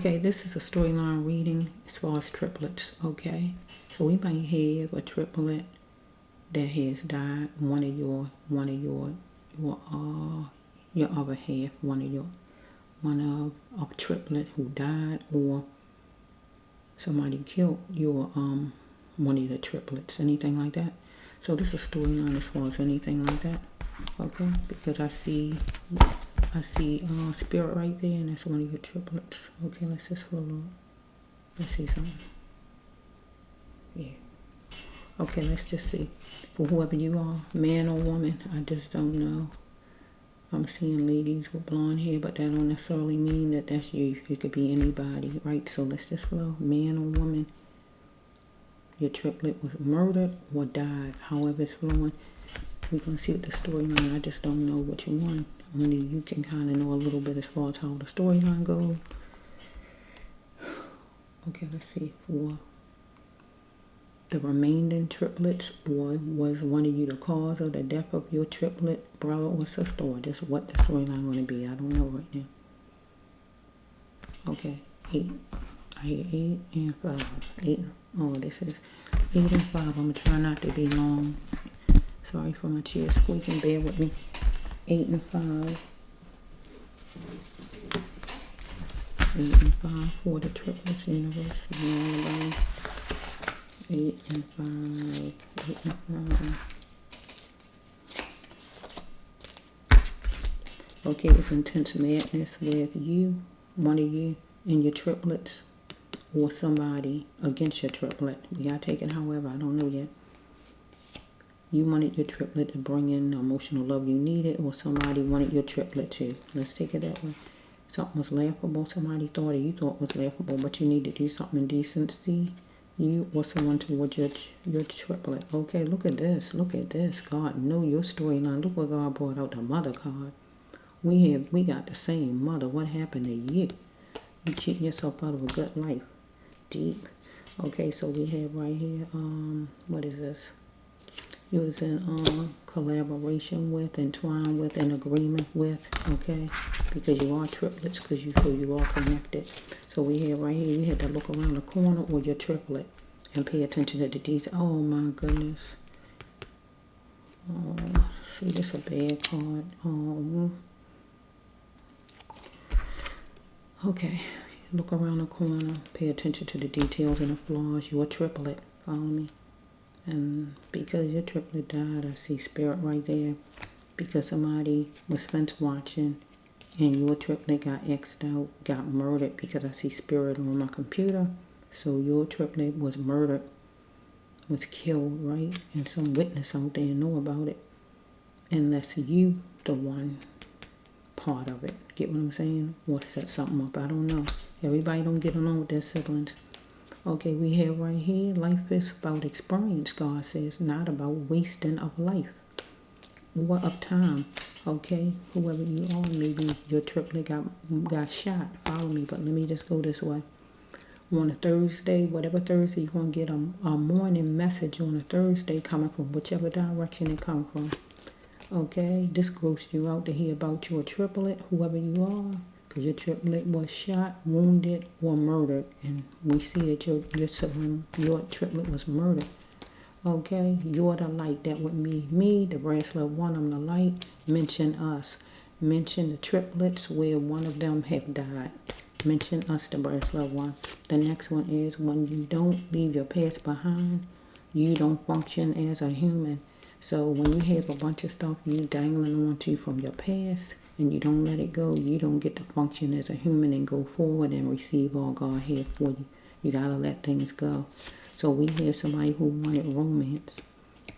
Okay, this is a storyline reading as far as triplets, okay? So we might have a triplet that has died, one of your other half, one of a triplet who died, or somebody killed your one of the triplets, anything like that. So this is a storyline as far as anything like that, okay? Because I see spirit right there, and that's one of your triplets. Okay, let's just roll on. Let's see something. Yeah. Okay, let's just see. For whoever you are, man or woman, I just don't know. I'm seeing ladies with blonde hair, but that don't necessarily mean that that's you. It could be anybody, right? So let's just flow. Man or woman, your triplet was murdered or died. However it's flowing. We're going to see what the storyline. I just don't know which one. Only you can kind of know a little bit as far as how the storyline goes. Okay, let's see. For the remaining triplets, or was one of you the cause of the death of your triplet brother or sister, or just what the storyline going to be? I don't know right now. Okay, 8. I hear 8 and 5. 8. Oh, this is 8 and 5. I'm going to try not to be long. Sorry for my chair squeaking. Bear with me. 8 and 5. 8 and 5 for the triplets universe. 8 and 5. 8 and 5. Okay, it's intense madness with you, one of you, and your triplets, or somebody against your triplet. You gotta take it however, I don't know yet. You wanted your triplet to bring in the emotional love you needed, or somebody wanted your triplet to. Let's take it that way. Something was laughable, somebody thought, or you thought was laughable, but you need to do something in decency. You or someone towards your triplet. Okay, look at this. Look at this. God know your storyline. Look what God brought out, the mother card. We got the same mother. What happened to you? You cheating yourself out of a good life. Deep. Okay, so we have right here, what is this? You was in collaboration with, entwined with, in agreement with, okay? Because you are triplets, because you feel you are connected. So we have right here, you had to look around the corner or your triplet and pay attention to the details. Oh my goodness. Oh, see, this is a bad card. Okay, look around the corner, pay attention to the details and the flaws. You're a triplet, follow me? And because your triplet died, I see spirit right there. Because somebody was fence watching and your triplet got X'd out, got murdered, because I see spirit on my computer. So your triplet was murdered, was killed, right? And some witness out there know about it. And that's you, the one part of it. Get what I'm saying? Or set something up. I don't know. Everybody don't get along with their siblings. Okay, we have right here, life is about experience, God says, not about wasting of life or of time. Okay, whoever you are, maybe your triplet got shot. Follow me, but let me just go this way. On a Thursday, whatever Thursday, you're going to get a morning message on a Thursday coming from whichever direction it comes from. Okay, this grossed you out to hear about your triplet, whoever you are. Because your triplet was shot, wounded, or murdered. And we see that your triplet was murdered. Okay, you're the light. That would be me, the bracelet one, I'm the light. Mention us. Mention the triplets where one of them have died. Mention us, the bracelet one. The next one is when you don't leave your past behind, you don't function as a human. So when you have a bunch of stuff you dangling onto from your past, and you don't let it go, you don't get to function as a human and go forward and receive all God has for you. You gotta let things go. So we have somebody who wanted romance,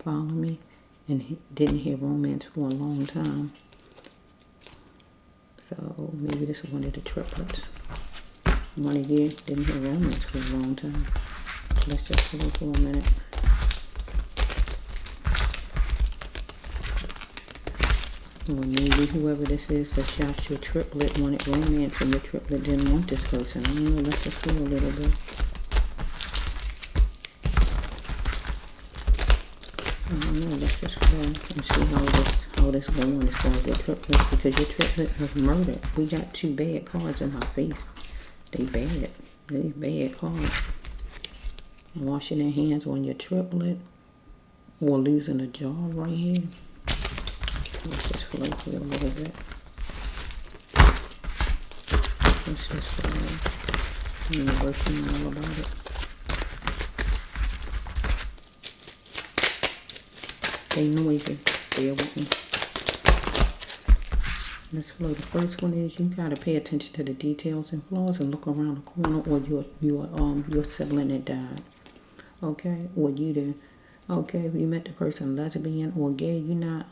follow me, and didn't have romance for a long time. So maybe this is one of the triplets. One of you didn't have romance for a long time. Let's just hold for a minute. Or maybe whoever this is that shot your triplet wanted romance and your triplet didn't want this person. I don't know, let's just feel a little bit. I don't know, let's just go and see how this going as far as your triplet, because your triplet was murdered. We got two bad cards in my face. They bad. They bad cards. Washing their hands on your triplet. Or losing a job right here. Let's just flow through a little bit. Let's just flow. Universal all about it. They noisy. Bear with me. Let's flow. The first one is you gotta pay attention to the details and flaws and look around the corner, or your sibling that died. Okay, or you did. Okay, if you met the person lesbian or gay, you're not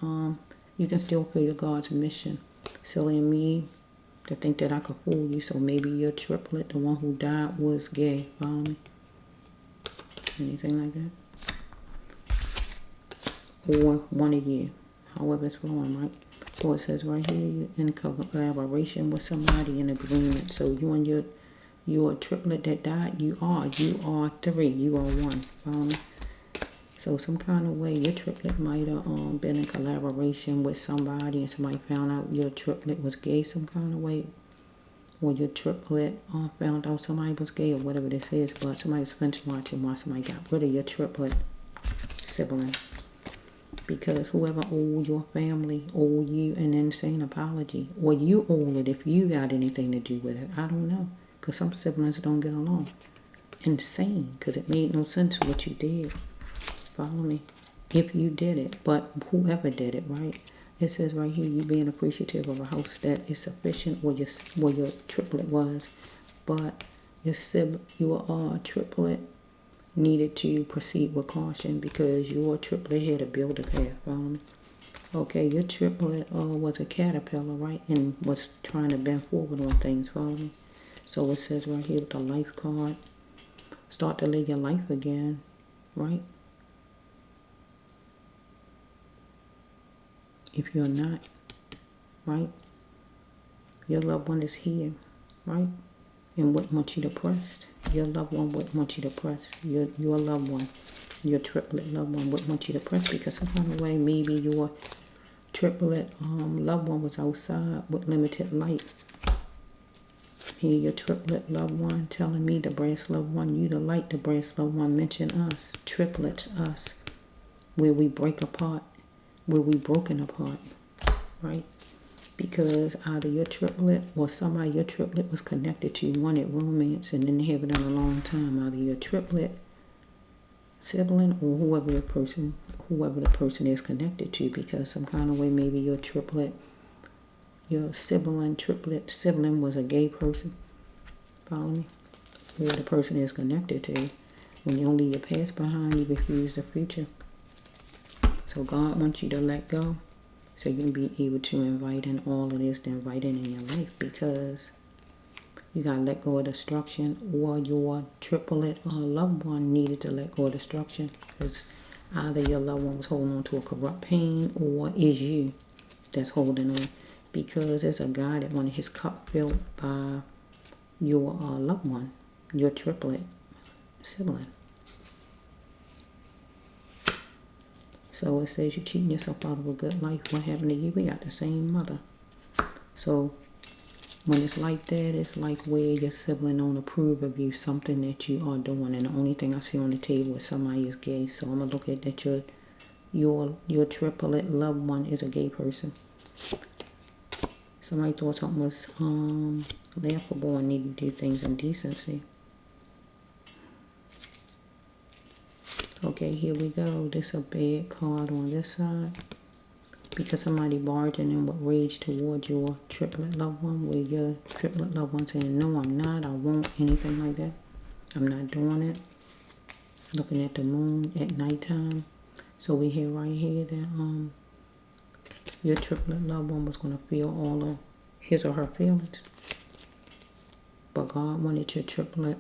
you can still feel your God's mission. Silly and me to think that I could fool you. So maybe your triplet, the one who died, was gay. Follow me? Anything like that? Or one of you. However it's flowing, right? So it says right here, you're in collaboration with somebody, in agreement. So you and your triplet that died, you are three, you are one. Follow me? So some kind of way your triplet might have been in collaboration with somebody, and somebody found out your triplet was gay some kind of way. Or your triplet found out somebody was gay, or whatever this is. But somebody's finished watching why somebody got rid of your triplet sibling. Because whoever owed your family owed you an insane apology. Or you owe it if you got anything to do with it. I don't know. Because some siblings don't get along. Insane. Because it made no sense what you did. Follow me? If you did it. But whoever did it, right? It says right here, you being appreciative of a house that is sufficient where your triplet was. But your triplet needed to proceed with caution because your triplet had to build a path. Follow me? Okay, your triplet was a caterpillar, right? And was trying to bend forward on things. Follow me? So it says right here with the life card, start to live your life again, right? If you're not, right? Your loved one is here, right? And wouldn't want you depressed. Your loved one wouldn't want you depressed. Your loved one, your triplet loved one wouldn't want you depressed because some kind of way maybe your triplet loved one was outside with limited light. Here your triplet loved one telling me, the brass loved one, you the light, the brass loved one, mention us, triplets, us, where we break apart, where we broken apart, right? Because either your triplet or somebody your triplet was connected to wanted romance and didn't have it in a long time. Either your triplet sibling or whoever the person is connected to, because some kind of way maybe your triplet, your triplet sibling was a gay person. Follow me? Who the person is connected to. When you don't leave your past behind, you refuse the future. So God wants you to let go so you can be able to invite in all of this, to invite in your life, because you got to let go of destruction, or your triplet or loved one needed to let go of destruction because either your loved one was holding on to a corrupt pain or is you that's holding on, because there's a guy that wanted his cup filled by your loved one, your triplet sibling. So it says you're cheating yourself out of a good life. What happened to you? We got the same mother. So when it's like that, it's like where your sibling don't approve of you, something that you are doing. And the only thing I see on the table is somebody is gay. So I'm going to look at that your triplet loved one is a gay person. Somebody thought something was laughable and needed to do things in decency. Okay, here we go. This is a bad card on this side. Because somebody barging in with rage towards your triplet loved one, where your triplet loved one saying, no, I'm not, I won't, anything like that. I'm not doing it. Looking at the moon at nighttime. So we hear right here that your triplet loved one was going to feel all of his or her feelings. But God wanted your triplet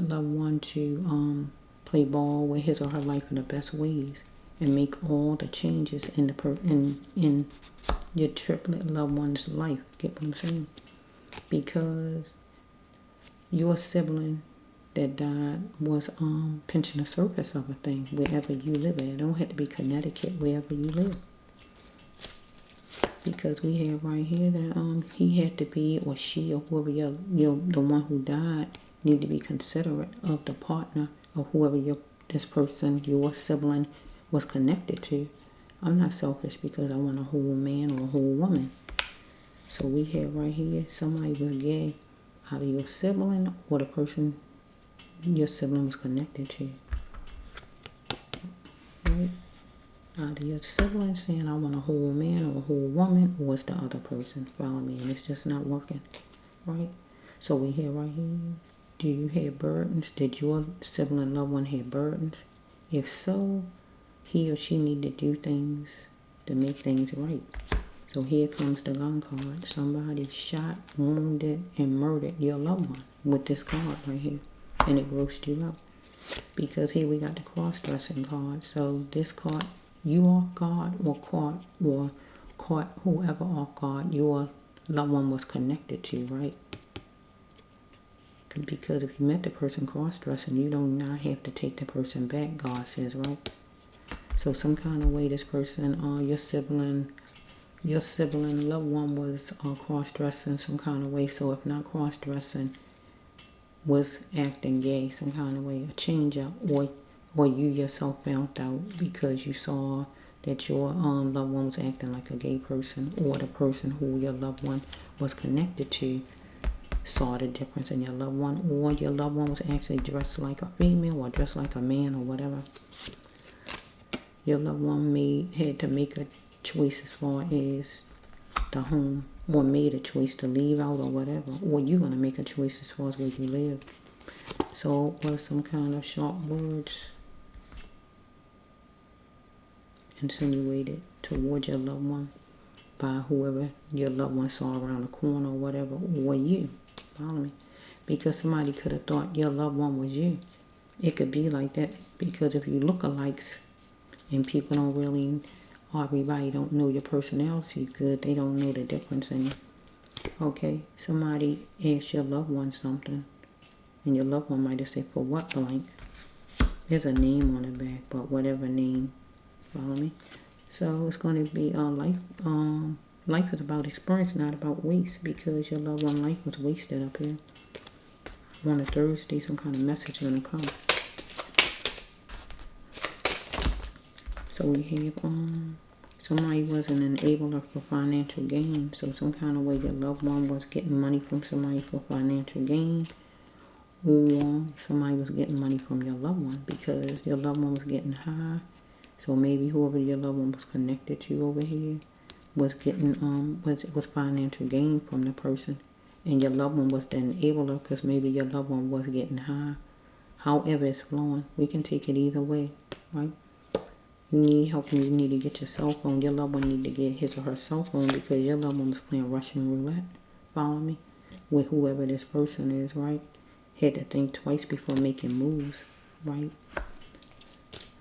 loved one to play ball with his or her life in the best ways and make all the changes in your triplet loved one's life. Get what I'm saying? Because your sibling that died was pinching the surface of a thing wherever you live at. It don't have to be Connecticut, wherever you live. Because we have right here that he had to be, or she, or whoever the one who died, need to be considerate of the partner of whoever this person, your sibling, was connected to. I'm not selfish because I want a whole man or a whole woman. So we have right here, somebody was gay, either your sibling or the person your sibling was connected to. Right? Either your sibling saying I want a whole man or a whole woman, or it's the other person. Follow me, and it's just not working. Right? So we have right here, do you have burdens? Did your sibling loved one have burdens? If so, he or she need to do things to make things right. So here comes the gun card. Somebody shot, wounded, and murdered your loved one with this card right here. And it grossed you out. Because here we got the cross-dressing card. So this card, you off guard or caught whoever off guard your loved one was connected to, right? Because if you met the person cross-dressing, you do not have to take the person back, God says, right? So some kind of way this person, your sibling loved one was cross-dressing some kind of way. So if not cross-dressing, was acting gay some kind of way, a change up, or you yourself found out because you saw that your loved one was acting like a gay person, or the person who your loved one was connected to saw the difference in your loved one, or your loved one was actually dressed like a female or dressed like a man or whatever. Your loved one had to make a choice as far as the home, or made a choice to leave out or whatever, or you're going to make a choice as far as where you live. So it was some kind of sharp words insinuated towards your loved one by whoever your loved one saw around the corner or whatever, or you. Follow me? Because somebody could have thought your loved one was you. It could be like that because if you look alikes and people don't really, everybody don't know your personality good, they don't know the difference in you. Okay, somebody asked your loved one something, and your loved one might have said, for what blank? There's a name on the back, but whatever name, follow me? So it's going to be life. Life is about experience, not about waste, because your loved one life was wasted up here. On a Thursday, some kind of message is going to come. So we have somebody was an enabler for financial gain. So some kind of way your loved one was getting money from somebody for financial gain, or somebody was getting money from your loved one because your loved one was getting high. So maybe whoever your loved one was connected to over here was getting was financial gain from the person, and your loved one was the enabler because maybe your loved one was getting high. However it's flowing, we can take it either way, right? You need help and you need to get your cell phone. Your loved one need to get his or her cell phone because your loved one was playing Russian roulette. Follow me? With whoever this person is, right? Had to think twice before making moves, right?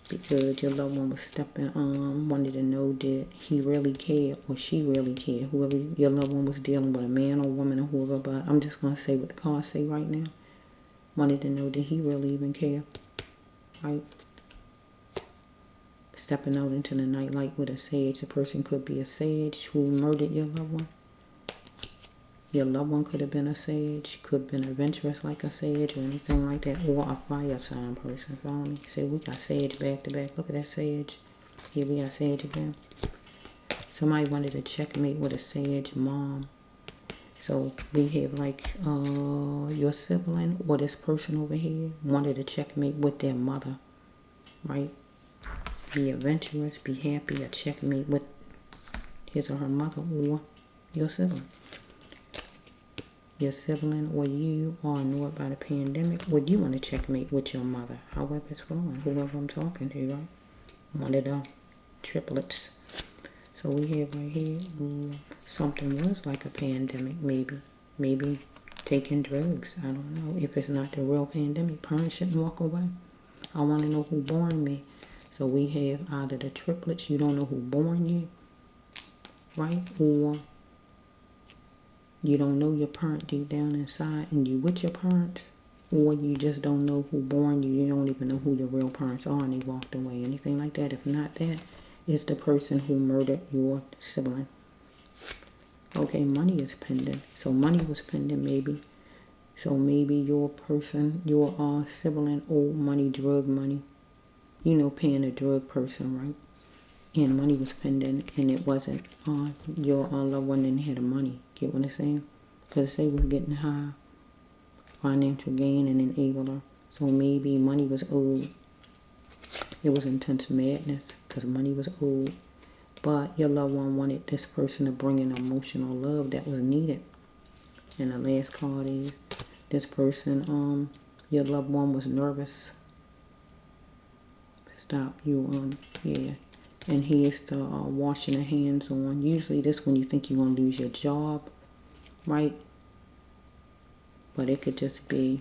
Because your loved one was stepping on, wanted to know did he really care or she really cared. Whoever your loved one was dealing with, a man or woman or whoever, but I'm just going to say what the cards say right now. Wanted to know did he really even care, right? Stepping out into the nightlight with a sage. The person could be a sage who murdered your loved one. Your loved one could have been a sage, could have been adventurous like a sage or anything like that, or a fire sign person. Follow me? See, we got sage back to back. Look at that sage. Here we got sage again. Somebody wanted to checkmate with a sage mom. So we have like your sibling or this person over here wanted to checkmate with their mother, right? Be adventurous, be happy, a checkmate with his or her mother or your sibling. Your sibling or you are annoyed by the pandemic, would you want to checkmate with your mother? However it's flowing, whoever I'm talking to, right? One of the triplets. So we have right here, something was like a pandemic, maybe. Maybe taking drugs, I don't know. If it's not the real pandemic, parents shouldn't walk away. I want to know who born me. So we have either the triplets, you don't know who born you, right? Or you don't know your parent deep down inside and you with your parents, or you just don't know who born you. You don't even know who your real parents are and they walked away. Anything like that. If not that, it's the person who murdered your sibling. Okay, money is pending. So money was pending maybe. So maybe your person, your sibling owed money, drug money. You know, paying a drug person, right? And money was pending, and it wasn't. Your loved one didn't have the money. Get what I'm saying? Because they was getting high, financial gain and enabler. So maybe money was owed. It was intense madness because money was owed. But your loved one wanted this person to bring in emotional love that was needed. And the last card is this person, your loved one was nervous. Stop you, yeah. And here's the washing the hands on. Usually this when you think you're going to lose your job, right? But it could just be,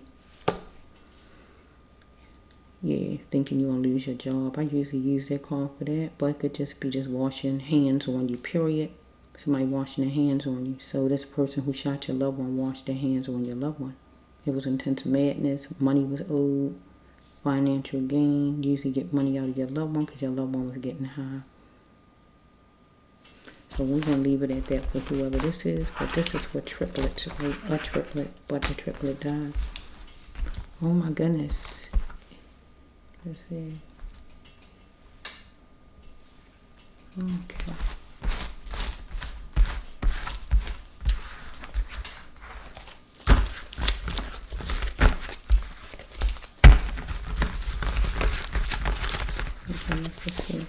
yeah, thinking you're going to lose your job. I usually use that card for that. But it could just be just washing hands on you, period. Somebody washing their hands on you. So this person who shot your loved one washed their hands on your loved one. It was intense madness. Money was owed. Financial gain. Usually get money out of your loved one because your loved one was getting high. So we're going to leave it at that for whoever this is. But this is for triplets, right? A triplet, but the triplet died. Oh my goodness. Let's see. Okay. Okay, let's see.